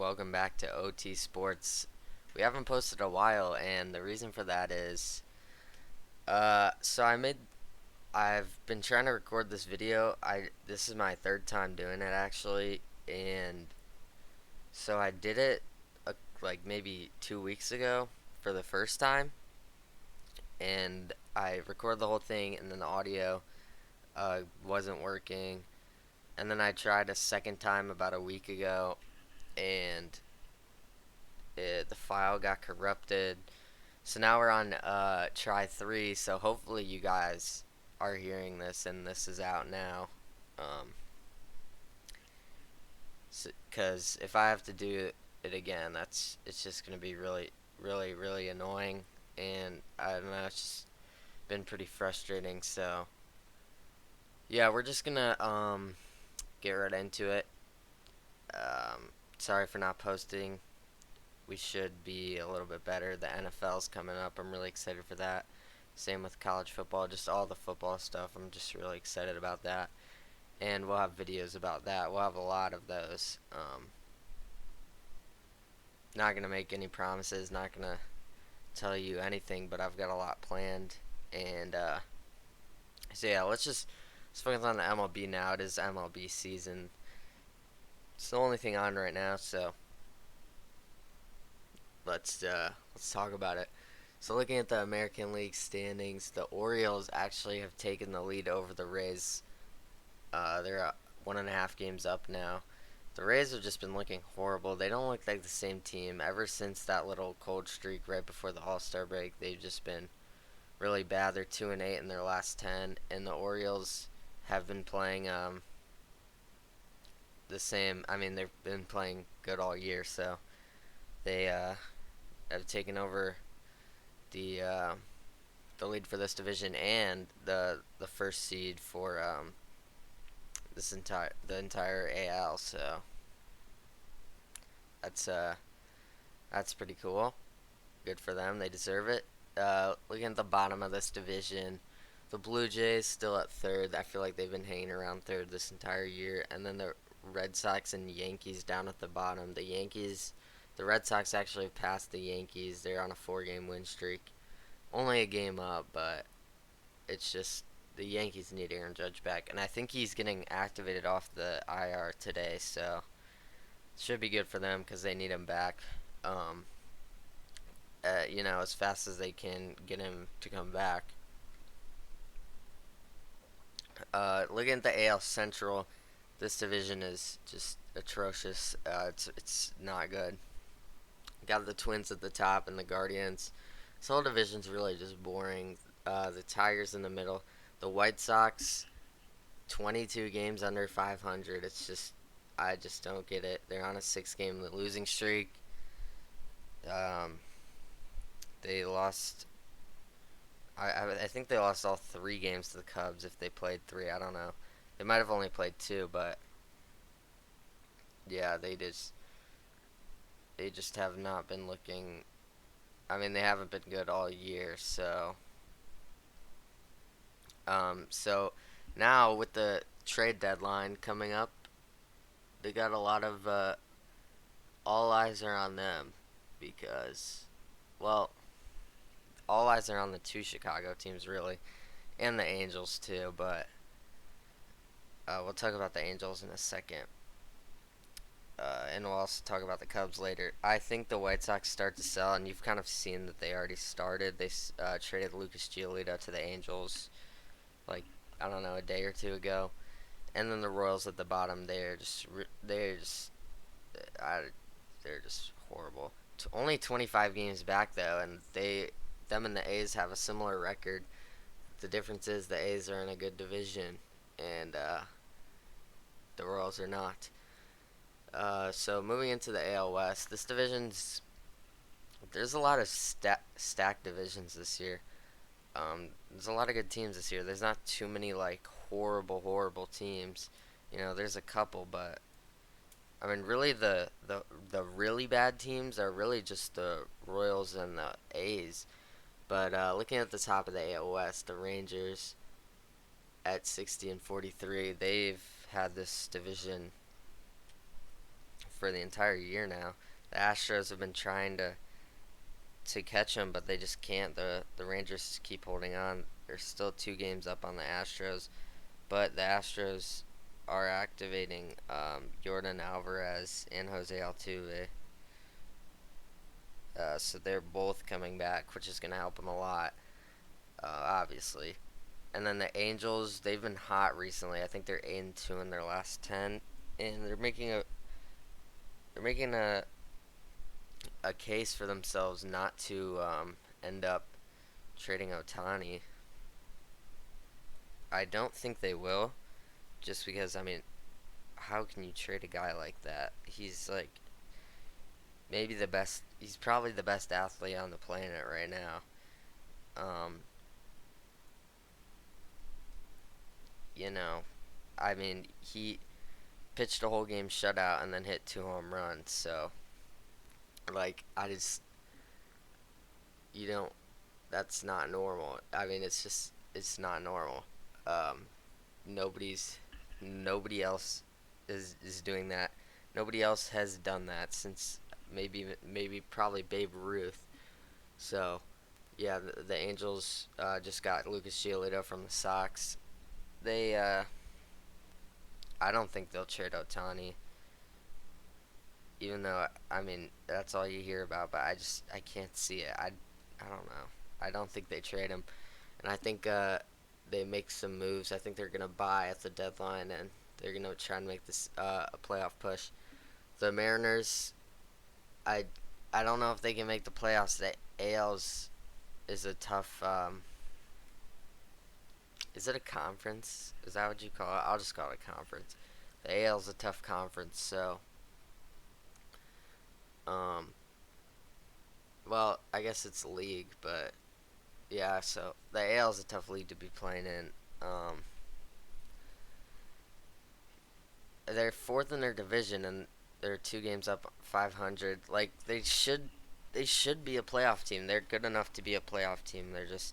welcome back to OT Sports. We haven't posted a while, and the reason for that is, so I've been trying to record this video. This is my third time doing it actually, and so I did it like maybe 2 weeks ago for the first time, and I recorded the whole thing, and then the audio wasn't working, and then I tried a second time about a week ago, and the file got corrupted. So now we're on try 3. So hopefully you guys are hearing this and this is out now. Um, Because if I have to do it again, it's just gonna be really annoying, and I don't know. It's just been pretty frustrating. So yeah, we're just gonna get right into it. Sorry for not posting. We should be a little bit better. The NFL's coming up. I'm really excited for that. Same with college football, just all the football stuff. I'm just really excited about that. And we'll have videos about that. We'll have a lot of those. Not going to make any promises, not going to tell you anything, but I've got a lot planned. And so yeah, let's focus on the MLB now. It is MLB season. It's the only thing on right now, so let's talk about it. So looking at the American League standings, the Orioles actually have taken the lead over the Rays. They're 1.5 games up now. The Rays have just been looking horrible. They don't look like the same team ever since that little cold streak right before the All-Star break. They've just been really bad. They're 2-8 in their last 10, and the Orioles have been playing the same. I mean, they've been playing good all year, so they have taken over the uh, the lead for this division and the first seed for the entire AL. So that's that's pretty cool. Good for them. They deserve it. Looking at the bottom of this division, the Blue Jays still at third. I feel like they've been hanging around third this entire year, and then the Red Sox and Yankees down at the bottom. The Red Sox actually have passed the Yankees. They're on a 4-game win streak. Only a game up, but it's just the Yankees need Aaron Judge back, and I think he's getting activated off the IR today, so it should be good for them because they need him back. Um, as fast as they can get him to come back. Looking at the AL Central, this division is just atrocious. It's not good. Got the Twins at the top and the Guardians. This whole division's really just boring. The Tigers in the middle. The White Sox, 22 games under 500. I just don't get it. They're on a 6-game losing streak. They lost. I think they lost all 3 games to the Cubs if they played 3. I don't know. They might have only played 2, but yeah, they just have not been looking. I mean, they haven't been good all year, so so now with the trade deadline coming up, they got a lot of all eyes are on them because, well, all eyes are on the 2 Chicago teams really, and the Angels too. But we'll talk about the Angels in a second, and we'll also talk about the Cubs later. I think the White Sox start to sell, and you've kind of seen that they already started. They traded Lucas Giolito to the Angels, like I don't know, a day or 2 ago, and then the Royals at the bottom. They're just horrible. Only 25 games back though, and them and the A's have a similar record. The difference is the A's are in a good division, and the Royals are not. So moving into the AL West, there's a lot of stacked divisions this year. There's a lot of good teams this year. There's not too many like horrible teams. There's a couple, but I mean, really the really bad teams are really just the Royals and the A's. But looking at the top of the AL West, the Rangers at 60-43, they've had this division for the entire year now. The Astros have been trying to catch them, but they just can't. The Rangers keep holding on. They're still 2 games up on the Astros, but the Astros are activating Jordan Alvarez and Jose Altuve. So they're both coming back, which is going to help them a lot, obviously. And then the Angels, they've been hot recently. I think they're 8-2 in their last 10, and they're making a case for themselves not to end up trading Otani. I don't think they will, just because how can you trade a guy like that? He's like maybe the best. He's probably the best athlete on the planet right now. Um, you know, he pitched a whole game shutout and then hit 2 home runs. So, I just, you don't. That's not normal. It's not normal. Um, nobody's, nobody else is doing that. Nobody else has done that since maybe probably Babe Ruth. So, yeah, the Angels just got Lucas Giolito from the Sox. They, I don't think they'll trade Otani, even though that's all you hear about. But I can't see it. I don't know. I don't think they trade him, and I think they make some moves. I think they're gonna buy at the deadline, and they're gonna try and make this a playoff push. The Mariners, I I don't know if they can make the playoffs. The AL's is a tough. Is it a conference? Is that what you call it? I'll just call it a conference. The AL's a tough conference, so um, well, I guess it's a league, but yeah. So the AL's a tough league to be playing in. Um, they're fourth in their division, and they're 2 games up, 500. Like they should be a playoff team. They're good enough to be a playoff team. There's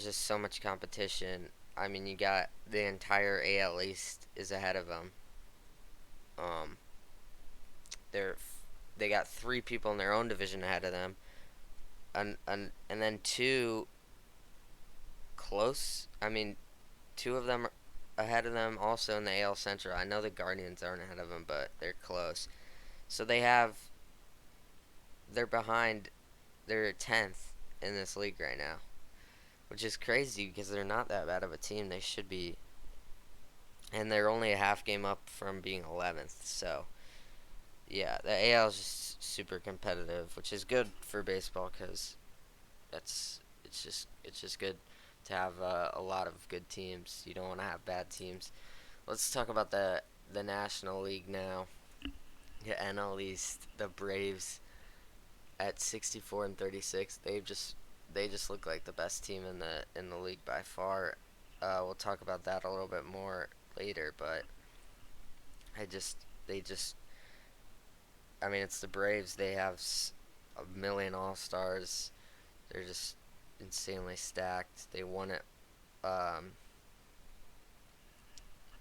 just so much competition. You got the entire AL East is ahead of them. Um, they're they got 3 people in their own division ahead of them, and then two close. 2 of them ahead of them also in the AL Central. I know the Guardians aren't ahead of them, but they're close. So they're behind. They're 10th in this league right now, which is crazy because they're not that bad of a team. They should be, and they're only a half game up from being 11th. So yeah, the AL is just super competitive, which is good for baseball because it's just good to have a lot of good teams. You don't want to have bad teams. Let's talk about the National League now. The NL East, the Braves at 64-36. They just look like the best team in the league by far. We'll talk about that a little bit more later, but I just they just it's the Braves. They have a million All Stars. They're just insanely stacked. They won it. Um,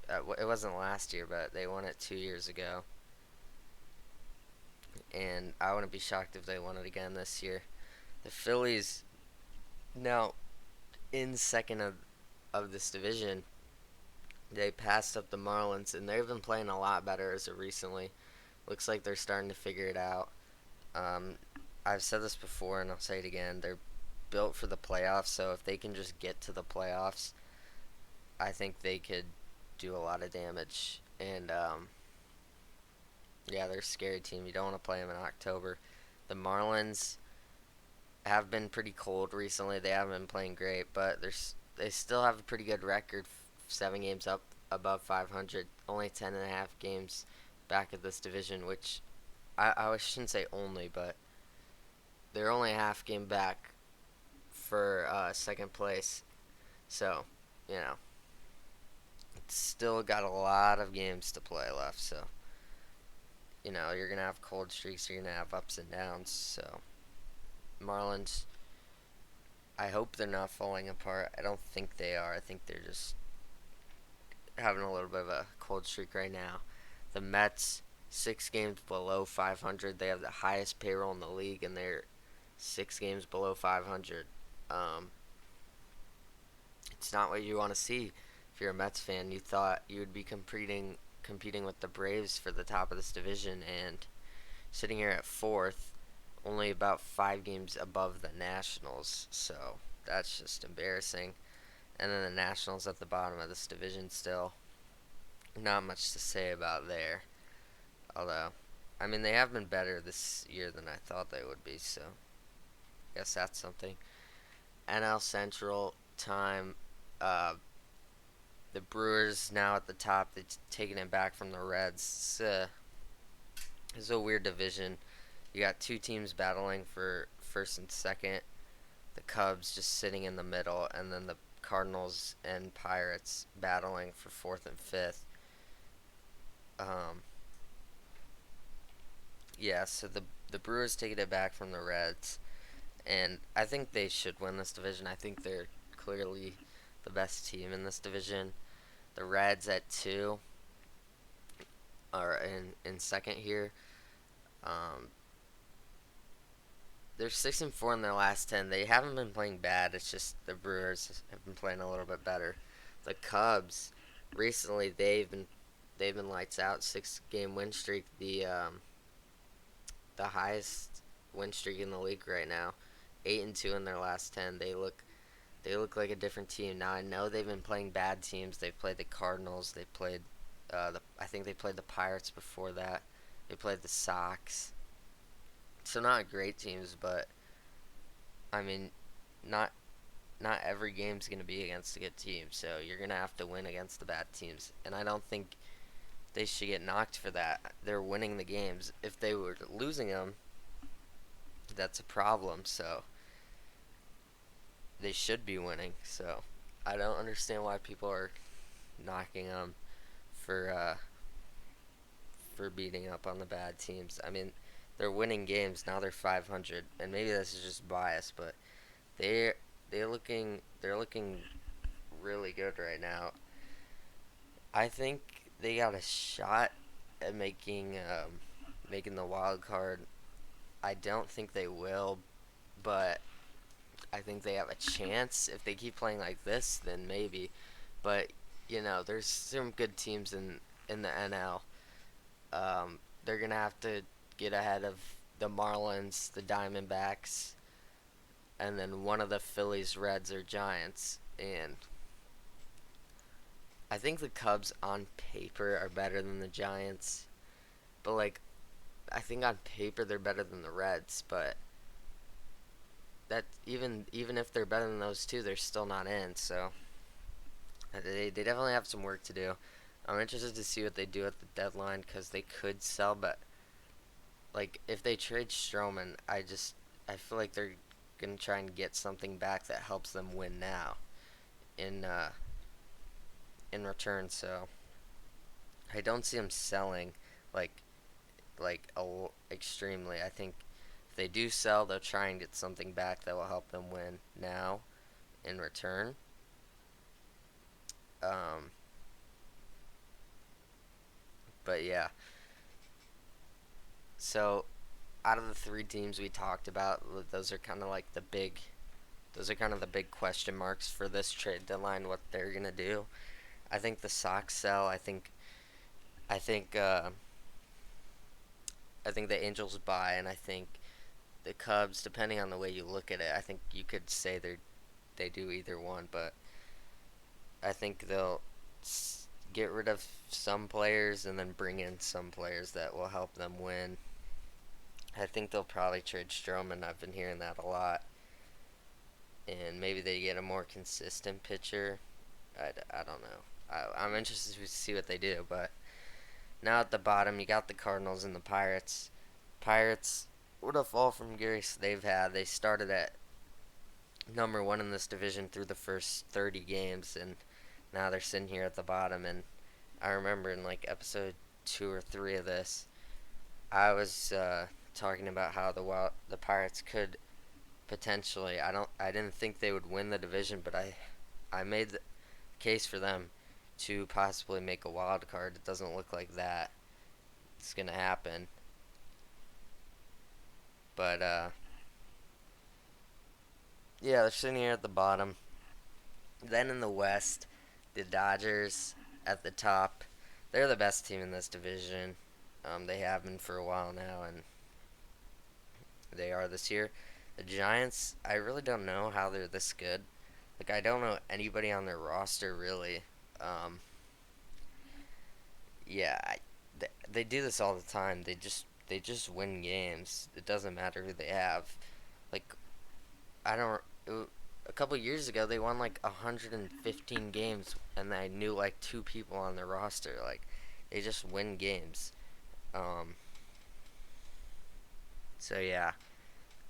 it wasn't last year, but they won it 2 years ago, and I wouldn't be shocked if they won it again this year. The Phillies now in second of this division. They passed up the Marlins, and they've been playing a lot better as of recently. Looks like they're starting to figure it out. Um, I've said this before, and I'll say it again. They're built for the playoffs, so if they can just get to the playoffs, I think they could do a lot of damage. And yeah, they're a scary team. You don't want to play them in October. The Marlins have been pretty cold recently. They haven't been playing great, but they still have a pretty good record. 7 games up above 500. Only 10.5 games back of this division, which I shouldn't say only, but they're only a half game back for second place. So, you know, it's still got a lot of games to play left. So, you're going to have cold streaks. You're going to have ups and downs. So, Marlins, I hope they're not falling apart. I don't think they are. I think they're just having a little bit of a cold streak right now. The Mets, 6 games below 500. They have the highest payroll in the league, and they're 6 games below 500. Um, it's not what you want to see. If you're a Mets fan, you thought you would be competing with the Braves for the top of this division, and sitting here at fourth, only about 5 games above the Nationals. So that's just embarrassing. And then the Nationals at the bottom of this division still. Not much to say about there. Although, I mean, they have been better this year than I thought they would be, so I guess that's something. NL Central time. Uh, the Brewers now at the top. They've taken it back from the Reds. It's a weird division. You got two teams battling for first and second. The Cubs just sitting in the middle, and then the Cardinals and Pirates battling for fourth and fifth. Um, yeah, so the Brewers taking it back from the Reds, and I think they should win this division. I think they're clearly the best team in this division. The Reds at 2 are in second here. Um, they're 6-4 in their last 10. They haven't been playing bad. It's just the Brewers have been playing a little bit better. The Cubs recently they've been lights out. 6-game win streak. The highest win streak in the league right now. 8-2 in their last 10. They look like a different team now. I know they've been playing bad teams. They've played the Cardinals. They played I think they played the Pirates before that. They played the Sox. So not great teams, but I mean, not not every game's going to be against a good team. So you're going to have to win against the bad teams. And I don't think they should get knocked for that. They're winning the games. If they were losing them, that's a problem. So they should be winning. So I don't understand why people are knocking them for beating up on the bad teams. I mean, they're winning games now. They're 500, and maybe this is just bias, but they they're looking really good right now. I think they got a shot at making the wild card. I don't think they will, but I think they have a chance if they keep playing like this. Then maybe, but there's some good teams in the NL. They're gonna have to get ahead of the Marlins, the Diamondbacks, and then one of the Phillies, Reds, or Giants. And I think the Cubs on paper are better than the Giants, but like I think on paper they're better than the Reds. But that even if they're better than those two, they're still not in. So they definitely have some work to do. I'm interested to see what they do at the deadline because they could sell, but like if they trade Stroman, I feel like they're gonna try and get something back that helps them win now in in return. So I don't see them selling like extremely. I think if they do sell, they'll try and get something back that will help them win now in return. Um, but yeah, so out of the three teams we talked about, those are kind of like those are kind of the big question marks for this trade deadline. What they're gonna do. I think the Sox sell. I think I think the Angels buy, and I think the Cubs, depending on the way you look at it, I think you could say they do either one, but I think they'll get rid of some players and then bring in some players that will help them win. I think they'll probably trade Stroman. I've been hearing that a lot. And maybe they get a more consistent pitcher. I don't know. I'm interested to see what they do. But now at the bottom, you got the Cardinals and the Pirates. Pirates, what a fall from grace they've had. They started at number one in this division through the first 30 games, and now they're sitting here at the bottom. And I remember in like episode 2 or 3 of this, I was talking about how the Pirates could potentially. I didn't think they would win the division, but I made the case for them to possibly make a wild card. It doesn't look like that. it's gonna happen. But yeah, they're sitting here at the bottom. Then in the West, the Dodgers at the top. They're the best team in this division. They have been for a while now, and they are this year. The Giants, I really don't know how they're this good. Like, I don't know anybody on their roster really. Um, yeah, they do this all the time. They just win games. It doesn't matter who they have. Like, I don't. A couple years ago, they won like 115 games, and I knew like two people on their roster. Like, they just win games. Um, so yeah,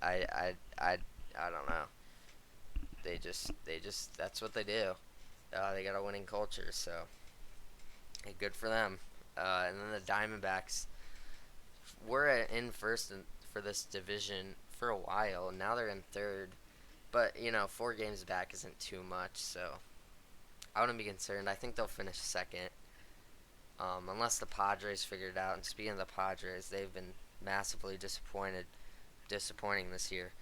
I I I I don't know. They just that's what they do. They got a winning culture, so hey, good for them. And then the Diamondbacks were in first for this division for a while. Now they're in third, but 4 games back isn't too much, so I wouldn't be concerned. I think they'll finish second, unless the Padres figure it out. And speaking of the Padres, they've been massively disappointing this year.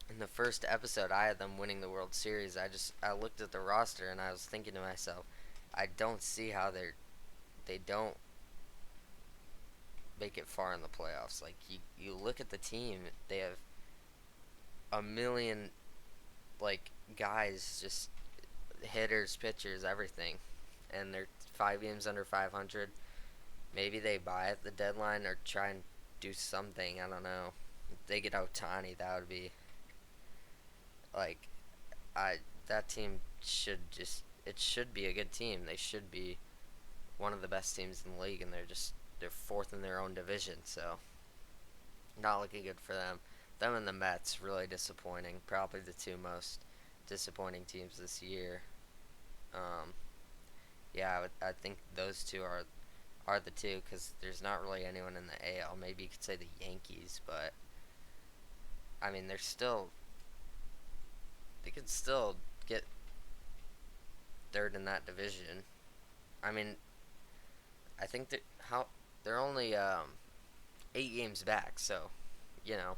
In the first episode, I had them winning the World Series. I looked at the roster and I was thinking to myself, I don't see how they don't make it far in the playoffs. Like you look at the team, they have a million like guys, just hitters, pitchers, everything, and they're 5 games under 500. Maybe they buy at the deadline or try and do something. I don't know. If they get Otani, that would be like I that team should be a good team. They should be one of the best teams in the league, and they're fourth in their own division. So not looking good for them. Them and the Mets really disappointing. Probably the two most disappointing teams this year. Um, yeah, I think those two are the two because there's not really anyone in the AL. Maybe you could say the Yankees, but I mean they could still get third in that division. I mean, I think they're only 8 games back, so you know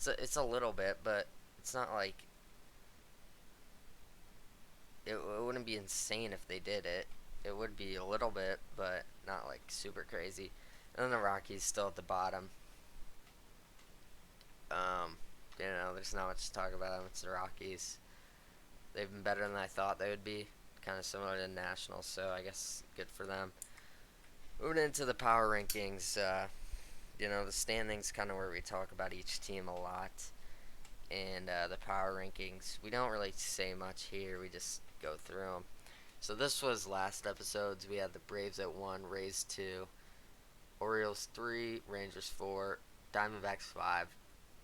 it's a little bit, but it's not like it wouldn't be insane if they did it. It would be a little bit, but not like super crazy. And then the Rockies still at the bottom. Um, there's not much to talk about them. It's the Rockies. They've been better than I thought they would be. Kind of similar to the Nationals, so I guess good for them. Moving into the power rankings, the standings kind of where we talk about each team a lot. And the power rankings, we don't really say much here. We just go through them. So this was last episode's. We had the Braves at 1, Rays 2, Orioles 3, Rangers 4, Diamondbacks 5,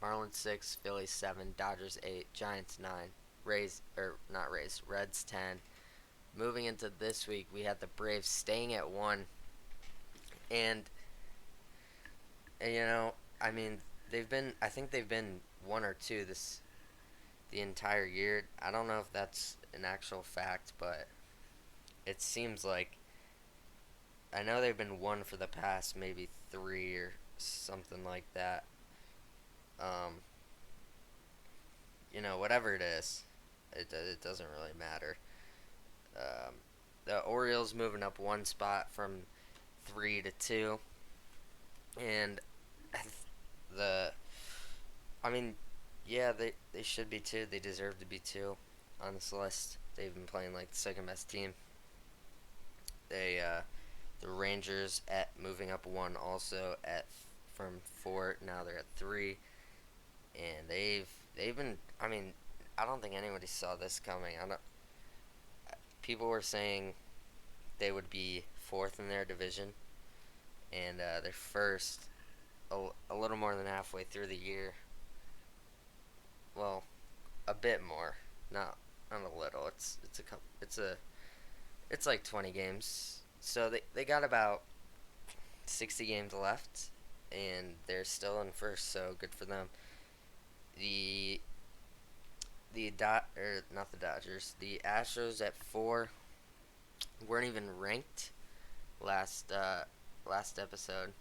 Marlins 6, Phillies 7, Dodgers 8, Giants 9, Reds 10. Moving into this week, we had the Braves staying at 1, and I mean, I think they've been 1 or 2 the entire year. I don't know if that's an actual fact, but it seems like I know they've been 1 for the past maybe 3 or something like that. Um, whatever it is, it doesn't really matter. Um, the Orioles moving up 1 spot from 3 to 2, and the I mean, yeah, they should be 2. They deserve to be 2 on this list. They've been playing like the second best team. The Rangers at moving up 1 also from 4. Now they're at 3, and they've been. I mean, I don't think anybody saw this coming. I don't. People were saying they would be 4th in their division, and they're first a little more than halfway through the year. Well, a bit more, not a little. It's a couple. It's like 20 games. So they got about 60 games left, and they're still in first. So good for them. The not the Dodgers. The Astros at 4 weren't even ranked last last episode,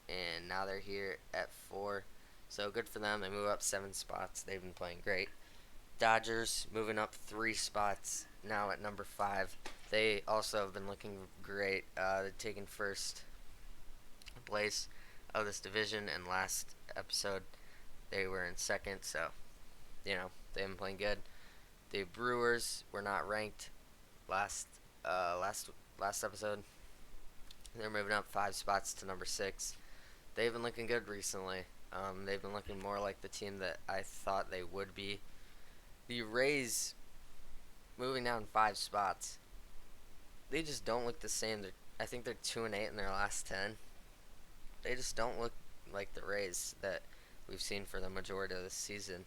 and now they're here at 4. So good for them. They move up 7 spots. They've been playing great. Dodgers moving up 3 spots, now at number 5. They also have been looking great. They're taking first place of this division, and last episode they were in second. So they've been playing good. The Brewers were not ranked last uh, last last episode. They're moving up 5 spots to number 6. They've been looking good recently. They've been looking more like the team that I thought they would be. The Rays moving down 5 spots. They just don't look the same. I think they're 2-8 in their last 10. They just don't look like the Rays that we've seen for the majority of the season.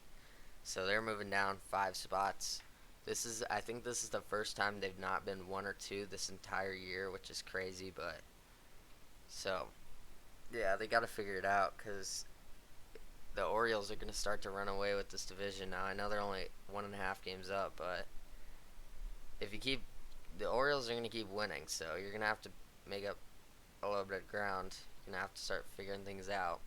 So they're moving down 5 spots. I think this is the first time they've not been 1 or 2 this entire year, which is crazy. But so yeah, they got to figure it out because the Orioles are going to start to run away with this division now. I know they're only 1.5 games up, but if you keep the Orioles are going to keep winning, so you're going to have to make up a little bit of ground. You're going to have to start figuring things out.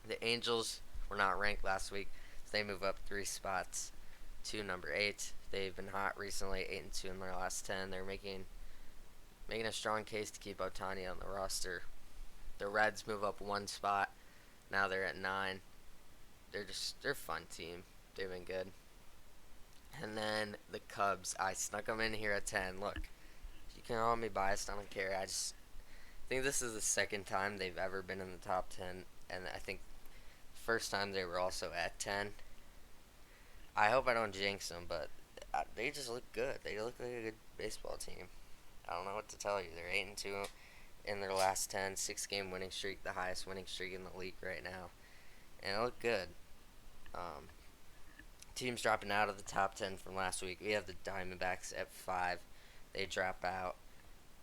The Angels were not ranked last week, so they move up 3 spots to number 8. They've been hot recently, 8-2 in their last 10. They're making a strong case to keep Ohtani on the roster. The Reds move up 1 spot. Now they're at 9. They're a fun team. They've been good. And then the Cubs, I snuck them in here at 10. Look, you can call me biased, I don't care. I just think this is the second time they've ever been in the top 10, and I think the first time they were also at 10. I hope I don't jinx them, but they just look good. They look like a good baseball team. I don't know what to tell you. They're 8-2 in their last 10, 6-game winning streak, the highest winning streak in the league right now, and it looked good. Teams dropping out of the top 10 from last week. We have the Diamondbacks at 5. They drop out.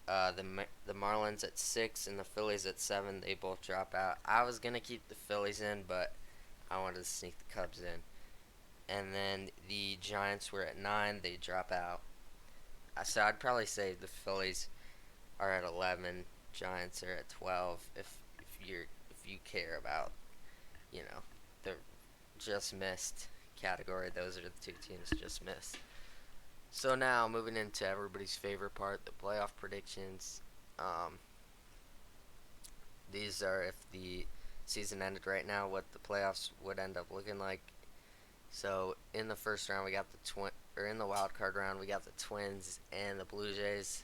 The Marlins at 6 and the Phillies at 7. They both drop out. I was going to keep the Phillies in, but I wanted to sneak the Cubs in. And then the Giants were at 9. They drop out. So I'd probably say the Phillies are at 11. Giants are at 12. If you care about, the just missed category, those are the 2 teams just missed. So now moving into everybody's favorite part, the playoff predictions. These are if the season ended right now, what the playoffs would end up looking like. So in the first round, we got in the wild card round, we got the Twins and the Blue Jays.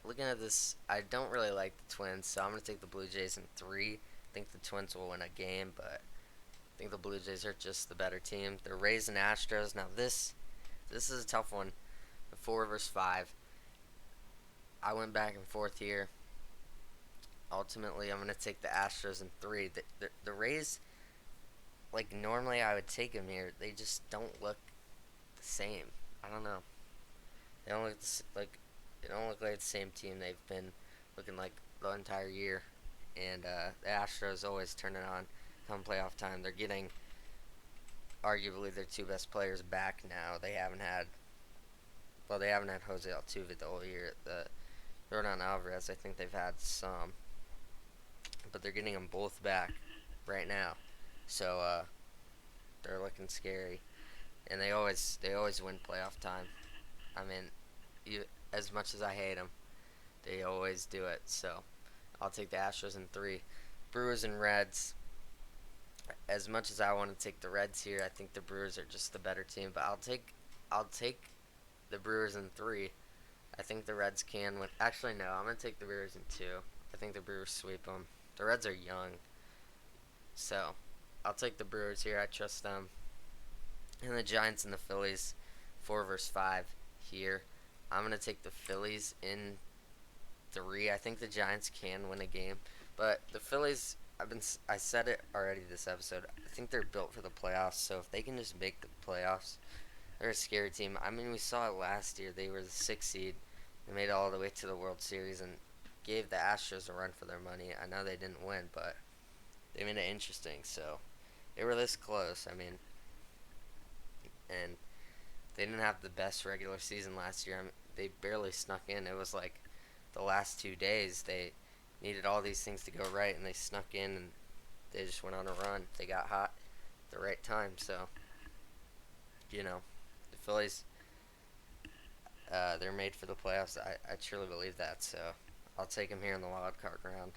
Looking at this, I don't really like the Twins, so I'm gonna take the Blue Jays in 3. I think the Twins will win a game, but I think the Blue Jays are just the better team. The Rays and Astros. Now this is a tough one. The 4 versus 5. I went back and forth here. Ultimately, I'm gonna take the Astros in 3. The Rays, like normally I would take them here. They just don't look the same. I don't know. They don't look they don't look like the same team they've been looking like the entire year. And the Astros always turn it on come playoff time. They're getting arguably their 2 best players back now. They haven't had Jose Altuve the whole year. The Rodon Alvarez, I think they've had some, but they're getting them both back right now. So they're looking scary, and they always win playoff time. I mean, as much as I hate them, they always do it. So I'll take the Astros in 3. Brewers and Reds. As much as I want to take the Reds here, I think the Brewers are just the better team. But I'll take the Brewers in 3. I think the Reds can win. Actually, no, I'm gonna take the Brewers in 2. I think the Brewers sweep them. The Reds are young, so I'll take the Brewers here. I trust them. And the Giants and the Phillies, 4 versus 5 here. I'm gonna take the Phillies in 3. I think the Giants can win a game, but the Phillies, I said it already this episode. I think they're built for the playoffs. So if they can just make the playoffs, they're a scary team. I mean, we saw it last year. They were the 6th seed. They made it all the way to the World Series and gave the Astros a run for their money. I know they didn't win, but they made it interesting. So they were this close. I mean, and they didn't have the best regular season last year. I mean, they barely snuck in. It was like the last 2 days they needed all these things to go right, and they snuck in and they just went on a run. They got hot at the right time. So the Phillies, they're made for the playoffs. I truly believe that. So I'll take them here in the wild card round.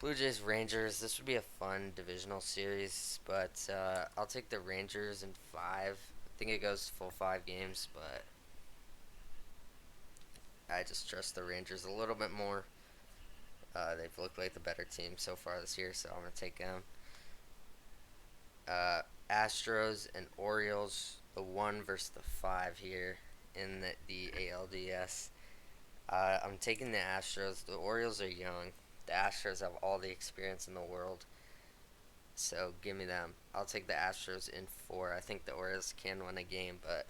Blue Jays Rangers. This would be a fun divisional series, but I'll take the Rangers in 5. I think it goes full 5 games, but I just trust the Rangers a little bit more. They've looked like the better team so far this year, so I'm gonna take them. Uh, Astros and Orioles, the 1 versus the 5 here in the ALDS. I'm taking the Astros. The Orioles are young. The Astros have all the experience in the world. So give me them. I'll take the Astros in 4. I think the Orioles can win a game, but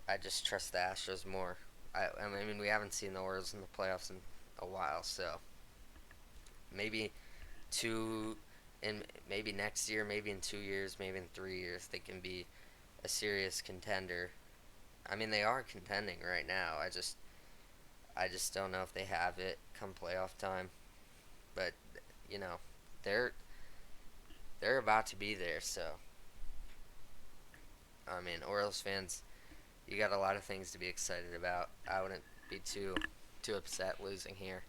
I just trust the Astros more. I mean, we haven't seen the Orioles in the playoffs in a while, so maybe two, in maybe next year, maybe in 2 years, maybe in 3 years, they can be a serious contender. I mean, they are contending right now. I just don't know if they have it come playoff time. But you know, they're they're about to be there. So I mean, Orioles fans, you got a lot of things to be excited about. I wouldn't be too upset losing here.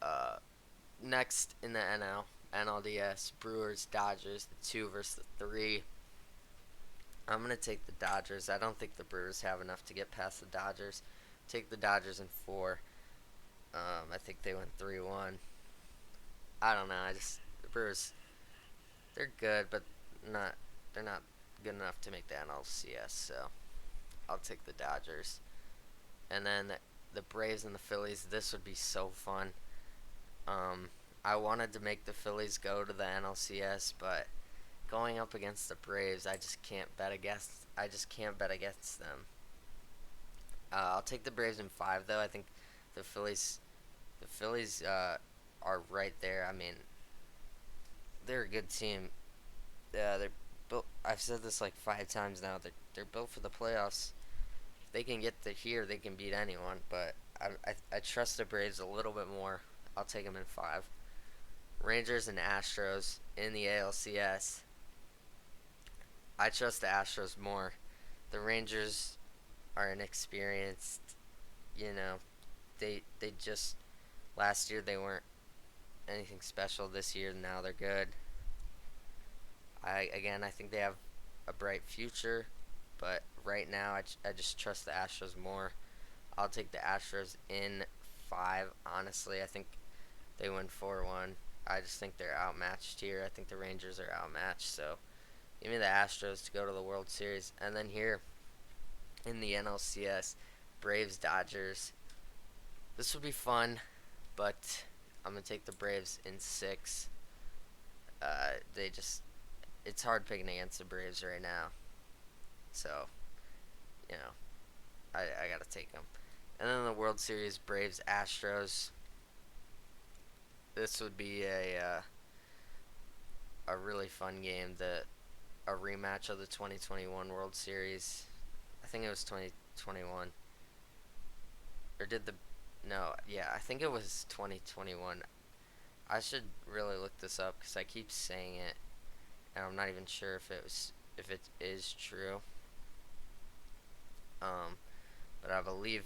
Uh, Next in the NLDS, Brewers Dodgers, the 2 versus the 3. I'm gonna take the Dodgers. I don't think the Brewers have enough to get past the Dodgers. Take the Dodgers in 4. I think they went 3-1. I don't know. The Brewers, they're good, but not they're not good enough to make the NLCS. So I'll take the Dodgers. And then the Braves and the Phillies. This would be so fun. I wanted to make the Phillies go to the NLCS, but going up against the Braves, I just can't bet against. I just can't bet against them. I'll take the Braves in 5, though. I think the Phillies, are right there. I mean, they're a good team. They're built. I've said this like 5 times now. They're built for the playoffs. If they can get to here, they can beat anyone. But I trust the Braves a little bit more. I'll take them in 5. Rangers and Astros in the ALCS. I trust the Astros more. The Rangers are inexperienced. You know, they just last year they weren't anything special. This year now they're good. I think they have a bright future, but right now I just trust the Astros more. I'll take the Astros in 5. Honestly, I think they win 4-1. I just think they're outmatched here. I think the Rangers are outmatched. So give me the Astros to go to the World Series. And then here in the NLCS, Braves Dodgers. This would be fun, but I'm gonna take the Braves in 6. It's hard picking against the Braves right now. So you know, I gotta take them. And then the World Series, Braves Astros. This would be a really fun game. A rematch of the 2021 World Series. I think it was 2021. Or did the no, yeah, I think it was 2021. I should really look this up because I keep saying it, and I'm not even sure if it is true. Um, but I believe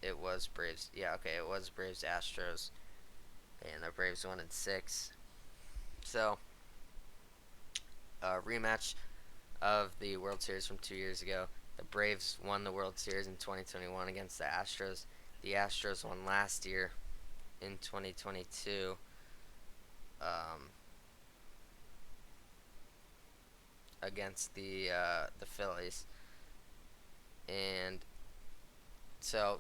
it was Braves. Yeah, okay, it was Braves Astros, and the Braves won in 6. So, rematch of the World Series from 2 years ago. The Braves won the World Series in 2021 against the Astros. The Astros won last year in 2022. Against the Phillies, and so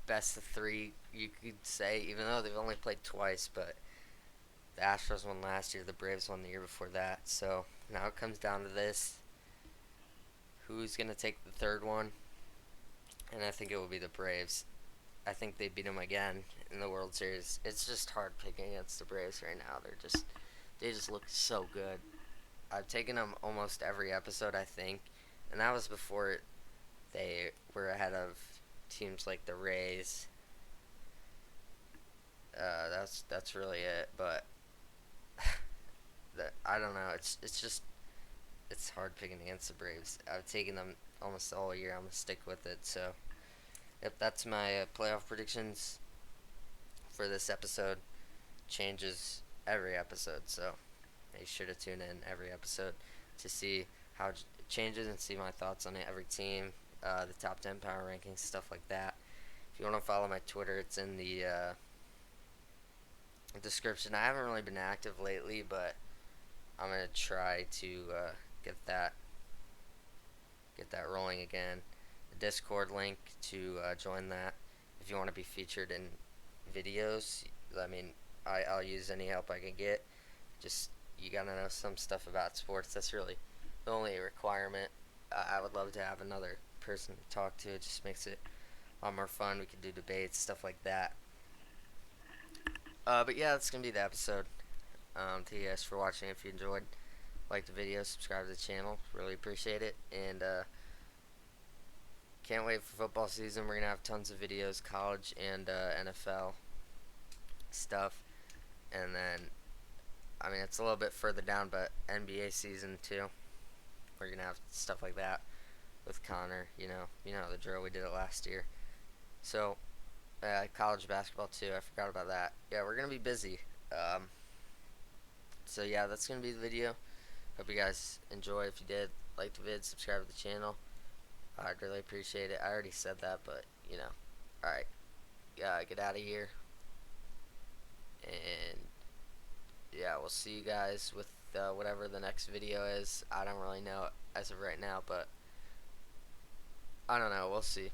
best of 3 you could say, even though they've only played twice. But the Astros won last year, the Braves won the year before that. So now it comes down to this: who's gonna take the third one? And I think it will be the Braves. I think they beat them again in the World Series. It's just hard picking against the Braves right now. They just look so good. I've taken them almost every episode, I think, and that was before they were ahead of teams like the Rays. That's really it. But I don't know. It's just it's hard picking against the Braves. I've taken them almost all year. I'm gonna stick with it. So yep, that's my playoff predictions for this episode. Changes every episode, so make sure to tune in every episode to see how it changes and see my thoughts on every team, the top 10 power rankings, stuff like that. If you want to follow my Twitter, it's in the description. I haven't really been active lately, but I'm gonna try to get that get that rolling again. The Discord link to join that if you want to be featured in videos. I mean, I'll use any help I can get. Just you gotta know some stuff about sports. That's really the only requirement. I would love to have another person to talk to. It just makes it a lot more fun. We can do debates, stuff like that. But yeah, that's gonna be the episode. Thank you guys for watching. If you enjoyed, like the video, subscribe to the channel. Really appreciate it. And can't wait for football season. We're gonna have tons of videos, college and NFL stuff. And then, I mean, it's a little bit further down, but NBA season too. We're gonna have stuff like that with Connor. You know the drill. We did it last year. So, college basketball too. I forgot about that. Yeah, we're gonna be busy. So yeah, that's gonna be the video. Hope you guys enjoy. If you did, like the vid, subscribe to the channel. I'd really appreciate it. I already said that, but you know. Alright. Get out of here. And yeah, we'll see you guys with whatever the next video is. I don't really know as of right now, but I don't know. We'll see.